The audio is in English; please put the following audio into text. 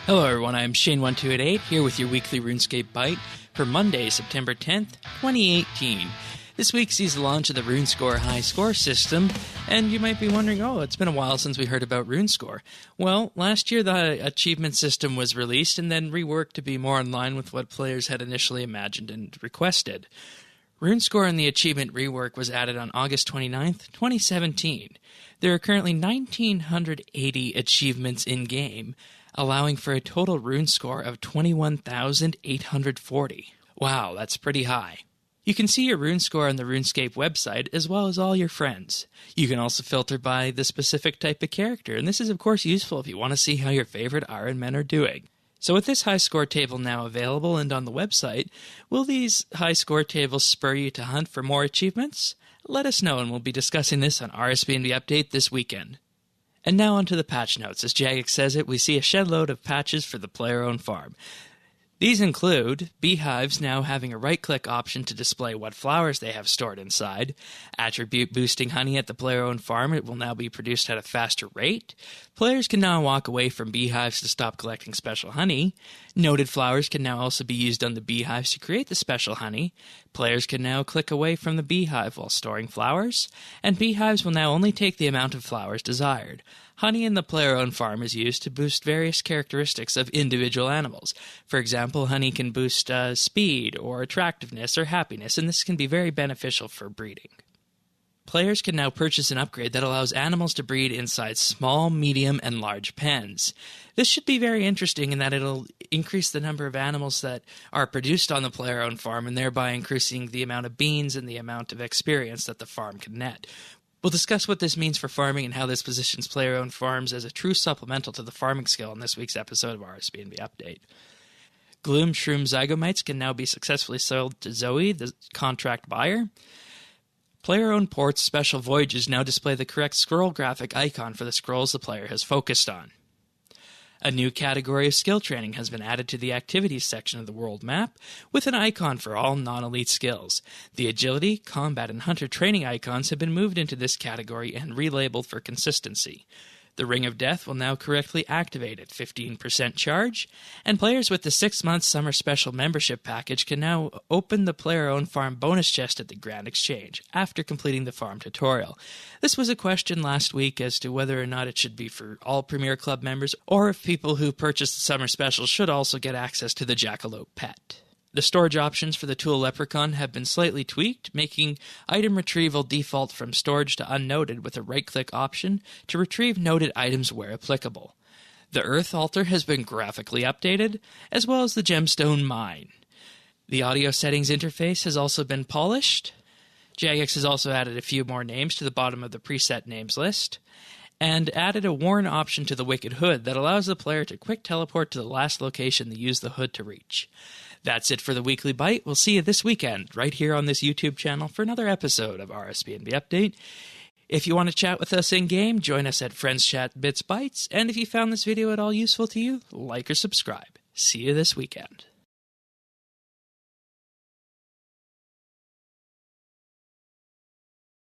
Hello everyone, I'm Shane1288 here with your weekly RuneScape Byte for Monday, September 10th, 2018. This week sees the launch of the RuneScore HiScores system, and you might be wondering, it's been a while since we heard about RuneScore. Well, last year the achievement system was released and then reworked to be more in line with what players had initially imagined and requested. RuneScore and the achievement rework was added on August 29th, 2017. There are currently 1,980 achievements in-game, allowing for a total rune score of 21,840. Wow, that's pretty high. You can see your rune score on the RuneScape website as well as all your friends. You can also filter by the specific type of character, and this is of course useful if you want to see how your favorite Iron Men are doing. So with this high score table now available and on the website, will these high score tables spur you to hunt for more achievements? Let us know, and we'll be discussing this on RSBANDB Update this weekend. And now onto the patch notes. As Jagex says it, we see a shed load of patches for the player-owned farm. These include beehives now having a right-click option to display what flowers they have stored inside, attribute-boosting honey at the player-owned farm. It will now be produced at a faster rate. Players can now walk away from beehives to stop collecting special honey. Noted flowers can now also be used on the beehives to create the special honey. Players can now click away from the beehive while storing flowers, and beehives will now only take the amount of flowers desired. Honey in the player-owned farm is used to boost various characteristics of individual animals. For example, honey can boost speed or attractiveness or happiness, and this can be very beneficial for breeding. Players can now purchase an upgrade that allows animals to breed inside small, medium, and large pens. This should be very interesting in that it'll increase the number of animals that are produced on the player-owned farm, and thereby increasing the amount of beans and the amount of experience that the farm can net. We'll discuss what this means for farming and how this positions player-owned farms as a true supplemental to the farming skill in this week's episode of RSBANDB Update. Gloom Shroom Zygomites can now be successfully sold to Zoe, the contract buyer. Player-owned ports special voyages now display the correct scroll graphic icon for the scrolls the player has focused on. A new category of skill training has been added to the activities section of the world map, with an icon for all non-elite skills. The agility, combat, and hunter training icons have been moved into this category and relabeled for consistency. The Ring of Death will now correctly activate at 15% charge, and players with the 6-month Summer Special membership package can now open the player-owned farm bonus chest at the Grand Exchange after completing the farm tutorial. This was a question last week as to whether or not it should be for all Premier Club members, or if people who purchased the Summer Special should also get access to the Jackalope pet. The storage options for the Tool Leprechaun have been slightly tweaked, making item retrieval default from storage to unnoted with a right-click option to retrieve noted items where applicable. The Earth Altar has been graphically updated, as well as the Gemstone Mine. The audio settings interface has also been polished. Jagex has also added a few more names to the bottom of the preset names list, and added a warn option to the Wicked Hood that allows the player to quick teleport to the last location they use the hood to reach. That's it for the Weekly Byte. We'll see you this weekend, right here on this YouTube channel for another episode of RSBANDB Update. If you want to chat with us in-game, join us at Friends Chat BitsBytes, and if you found this video at all useful to you, like or subscribe. See you this weekend.